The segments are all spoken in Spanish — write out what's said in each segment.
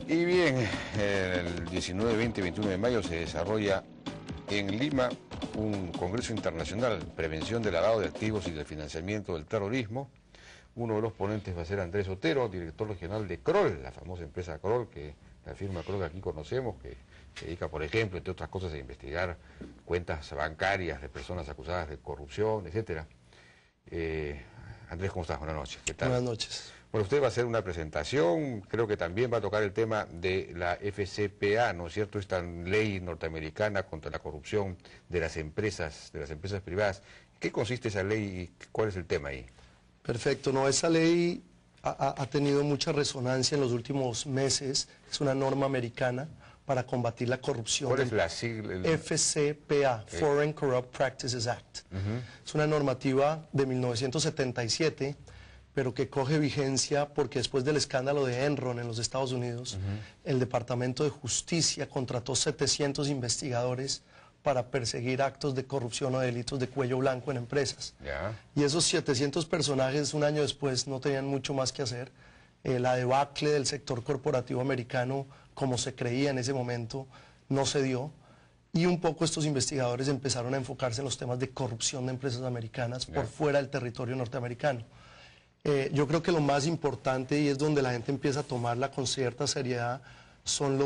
Y bien, el 19, 20 y 21 de mayo se desarrolla en Lima un congreso internacional, prevención del lavado de activos y del financiamiento del terrorismo. Uno de los ponentes va a ser Andrés Otero, director regional de Kroll, la famosa empresa Kroll, la firma Kroll que aquí conocemos, que se dedica, por ejemplo, entre otras cosas, a investigar cuentas bancarias de personas acusadas de corrupción, etcétera. Andrés, ¿cómo estás? Buenas noches. ¿Qué tal? Buenas noches. Bueno, usted va a hacer una presentación, creo que también va a tocar el tema de la FCPA, ¿no es cierto? Esta ley norteamericana contra la corrupción de las empresas privadas. ¿En qué consiste esa ley y cuál es el tema ahí? Perfecto, no, esa ley ha tenido mucha resonancia en los últimos meses. Es una norma americana para combatir la corrupción. ¿Cuál es la sigla? FCPA, Foreign Corrupt Practices Act. Es una normativa de 1977, pero que coge vigencia porque después del escándalo de Enron en los Estados Unidos, el Departamento de Justicia contrató 700 investigadores para perseguir actos de corrupción o delitos de cuello blanco en empresas. Y esos 700 personajes, un año después, no tenían mucho más que hacer. La debacle del sector corporativo americano, como se creía en ese momento, no se dio. Y un poco estos investigadores empezaron a enfocarse en los temas de corrupción de empresas americanas por fuera del territorio norteamericano. Yo creo que lo más importante, y es donde la gente empieza a tomarla con cierta seriedad, son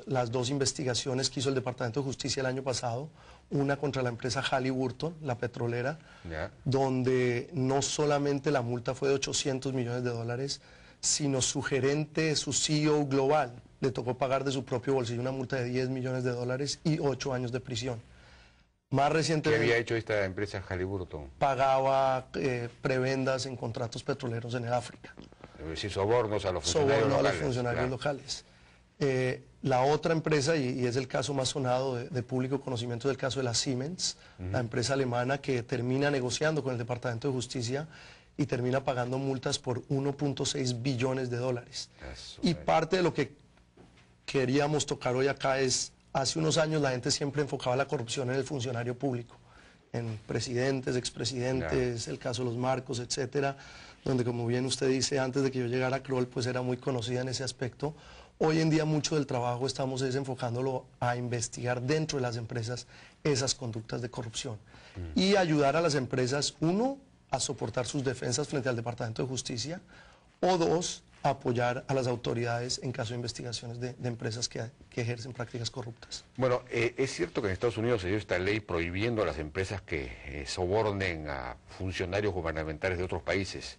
las dos investigaciones que hizo el Departamento de Justicia el año pasado, una contra la empresa Halliburton, la petrolera, donde no solamente la multa fue de $800 millones, sino su gerente, su CEO global, le tocó pagar de su propio bolsillo una multa de $10 millones y 8 años de prisión. Más recientemente, ¿Qué había hecho esta empresa Halliburton? Pagaba prebendas en contratos petroleros en el África. Es decir, sobornos a los funcionarios locales. A los funcionarios locales. La otra empresa, y es el caso más sonado de público conocimiento, es el caso de la Siemens, la empresa alemana que termina negociando con el Departamento de Justicia y termina pagando multas por $1.6 billones. Y parte de lo que queríamos tocar hoy acá es, hace unos años la gente siempre enfocaba la corrupción en el funcionario público, en presidentes, expresidentes, el caso de los Marcos, etcétera, donde, como bien usted dice, antes de que yo llegara a Kroll, pues era muy conocida en ese aspecto. Hoy en día mucho del trabajo estamos enfocándolo a investigar dentro de las empresas esas conductas de corrupción y ayudar a las empresas, uno, a soportar sus defensas frente al Departamento de Justicia, o dos, a apoyar a las autoridades en caso de investigaciones de empresas que ejercen prácticas corruptas. Bueno, es cierto que en Estados Unidos se dio esta ley prohibiendo a las empresas que sobornen a funcionarios gubernamentales de otros países,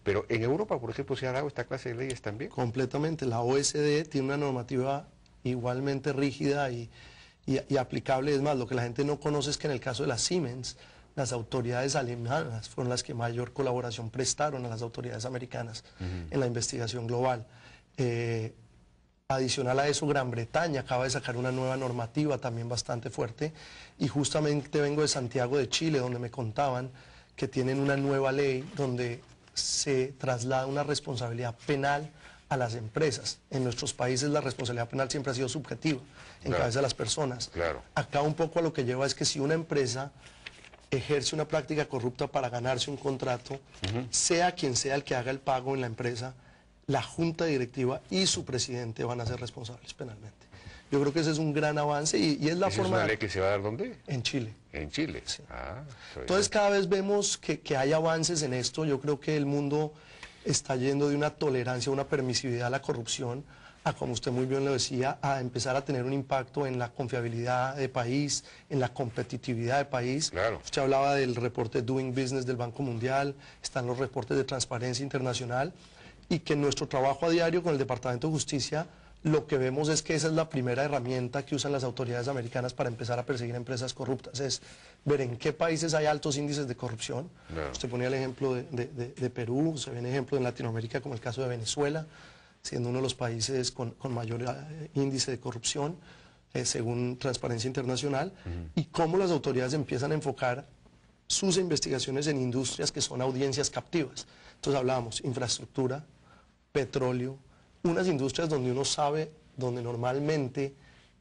pero en Europa, por ejemplo, ¿se ha dado esta clase de leyes también? Completamente. La OSD tiene una normativa igualmente rígida y aplicable. Es más, lo que la gente no conoce es que en el caso de la Siemens, las autoridades alemanas fueron las que mayor colaboración prestaron a las autoridades americanas en la investigación global. Adicional a eso, Gran Bretaña acaba de sacar una nueva normativa también bastante fuerte, y justamente vengo de Santiago de Chile, donde me contaban que tienen una nueva ley donde se traslada una responsabilidad penal a las empresas. En nuestros países la responsabilidad penal siempre ha sido subjetiva, en cabeza de las personas. Acá un poco a lo que lleva es que si una empresa ejerce una práctica corrupta para ganarse un contrato, sea quien sea el que haga el pago en la empresa, la junta directiva y su presidente van a ser responsables penalmente. Yo creo que ese es un gran avance y es la forma... ¿Es una ley que se va a dar dónde? En Chile. En Chile. Sí. Entonces cada vez vemos que hay avances en esto. Yo creo que el mundo está yendo de una tolerancia, una permisividad a la corrupción, a, como usted muy bien lo decía, a empezar a tener un impacto en la confiabilidad de país, en la competitividad de país. Usted hablaba del reporte Doing Business del Banco Mundial, están los reportes de Transparencia Internacional, y que en nuestro trabajo a diario con el Departamento de Justicia, lo que vemos es que esa es la primera herramienta que usan las autoridades americanas para empezar a perseguir empresas corruptas, es ver en qué países hay altos índices de corrupción. Usted ponía el ejemplo de Perú, se ven ejemplos en Latinoamérica como el caso de Venezuela, siendo uno de los países con mayor índice de corrupción, según Transparencia Internacional, y cómo las autoridades empiezan a enfocar sus investigaciones en industrias que son audiencias captivas. Entonces hablábamos infraestructura, petróleo, unas industrias donde uno sabe, donde normalmente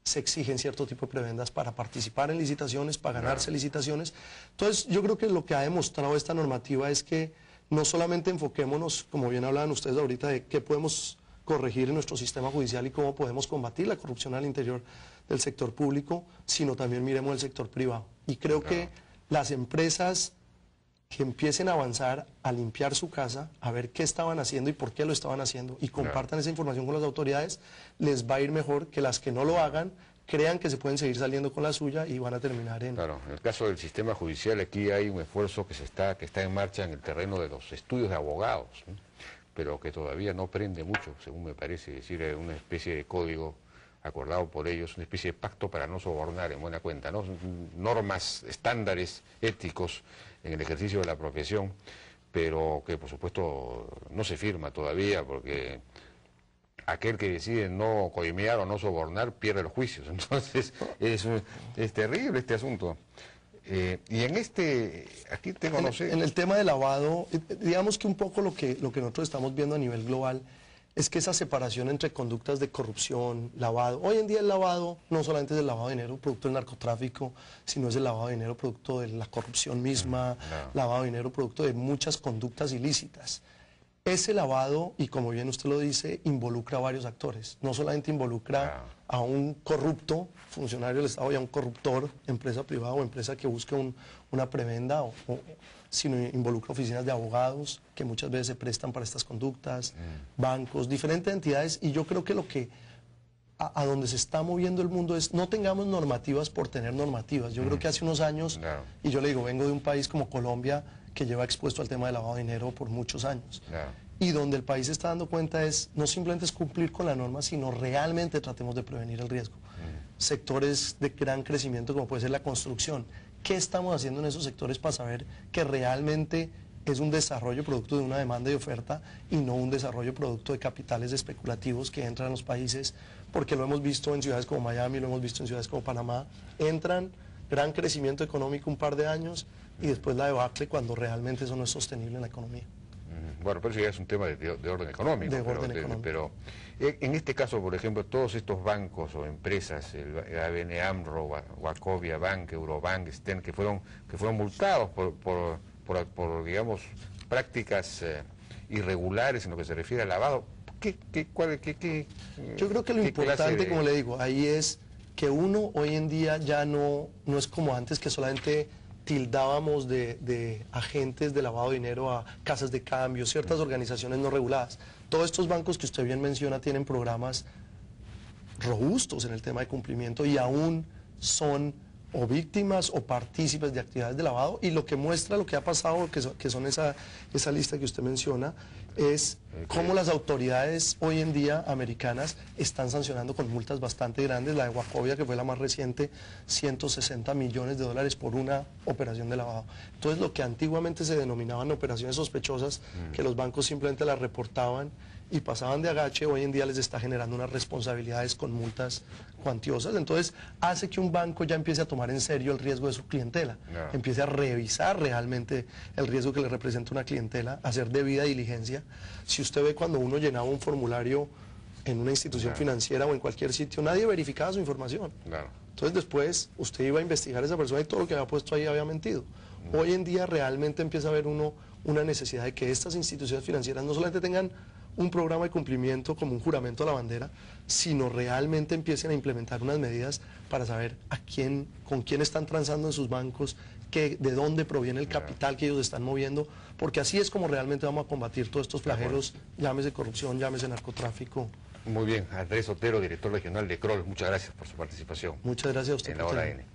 se exigen cierto tipo de prebendas para participar en licitaciones, para ganarse licitaciones. Entonces yo creo que lo que ha demostrado esta normativa es que no solamente enfoquémonos, como bien hablaban ustedes ahorita, de qué podemos corregir en nuestro sistema judicial y cómo podemos combatir la corrupción al interior del sector público, sino también miremos el sector privado. Y creo que las empresas que empiecen a avanzar, a limpiar su casa, a ver qué estaban haciendo y por qué lo estaban haciendo, y compartan esa información con las autoridades, les va a ir mejor que las que no lo hagan, crean que se pueden seguir saliendo con la suya y van a terminar en... Claro, en el caso del sistema judicial aquí hay un esfuerzo que está en marcha en el terreno de los estudios de abogados, ¿no? Pero que todavía no prende mucho, según me parece, es decir, una especie de código acordado por ellos, una especie de pacto para no sobornar en buena cuenta, ¿no? Normas, estándares éticos en el ejercicio de la profesión, pero que por supuesto no se firma todavía porque aquel que decide no coimear o no sobornar pierde los juicios. Entonces es terrible este asunto. Y en aquí tengo, no sé... En el tema de lavado, digamos que un poco lo que nosotros estamos viendo a nivel global es que esa separación entre conductas de corrupción, lavado, hoy en día el lavado no solamente es el lavado de dinero producto del narcotráfico, sino es el lavado de dinero producto de la corrupción misma, lavado de dinero producto de muchas conductas ilícitas. Ese lavado, y como bien usted lo dice, involucra a varios actores. No solamente involucra a un corrupto, funcionario del Estado, y a un corruptor, empresa privada o empresa que busque una prebenda, sino involucra oficinas de abogados que muchas veces se prestan para estas conductas, bancos, diferentes entidades, y yo creo que a donde se está moviendo el mundo es no tengamos normativas por tener normativas. Yo creo que hace unos años, y yo le digo, vengo de un país como Colombia, que lleva expuesto al tema del lavado de dinero por muchos años. Y donde el país se está dando cuenta es, no simplemente es cumplir con la norma, sino realmente tratemos de prevenir el riesgo. Sectores de gran crecimiento como puede ser la construcción. ¿Qué estamos haciendo en esos sectores para saber que realmente es un desarrollo producto de una demanda y oferta y no un desarrollo producto de capitales especulativos que entran a los países? Porque lo hemos visto en ciudades como Miami, lo hemos visto en ciudades como Panamá. Entran, gran crecimiento económico un par de años y después la debacle cuando realmente eso no es sostenible en la economía. Bueno, pero eso ya es un tema de orden económico. Pero en este caso, por ejemplo, todos estos bancos o empresas, el ABN AMRO, Wachovia Bank, Eurobank, Sten, que fueron multados por digamos, prácticas irregulares en lo que se refiere al lavado, Yo creo que lo importante, como le digo, ahí es que uno hoy en día ya no es como antes, que solamente tildábamos de agentes de lavado de dinero a casas de cambio, ciertas organizaciones no reguladas. Todos estos bancos que usted bien menciona tienen programas robustos en el tema de cumplimiento y aún son o víctimas o partícipes de actividades de lavado, y lo que muestra lo que ha pasado, que son esa lista que usted menciona, es cómo las autoridades hoy en día americanas están sancionando con multas bastante grandes. La de Wachovia, que fue la más reciente, 160 millones de dólares por una operación de lavado. Entonces, lo que antiguamente se denominaban operaciones sospechosas, que los bancos simplemente las reportaban y pasaban de agache, hoy en día les está generando unas responsabilidades con multas cuantiosas. Entonces hace que un banco ya empiece a tomar en serio el riesgo de su clientela, empiece a revisar realmente el riesgo que le representa una clientela, hacer debida diligencia. Si usted ve cuando uno llenaba un formulario en una institución financiera o en cualquier sitio, nadie verificaba su información. Entonces después usted iba a investigar a esa persona y todo lo que había puesto ahí había mentido. Hoy en día realmente empieza a haber una necesidad de que estas instituciones financieras no solamente tengan un programa de cumplimiento como un juramento a la bandera, sino realmente empiecen a implementar unas medidas para saber con quién están transando en sus bancos, de dónde proviene el capital que ellos están moviendo, porque así es como realmente vamos a combatir todos estos flagelos, llámese corrupción, llámese narcotráfico. Muy bien, Andrés Otero, director regional de Kroll, muchas gracias por su participación. Muchas gracias a usted. En la Hora N.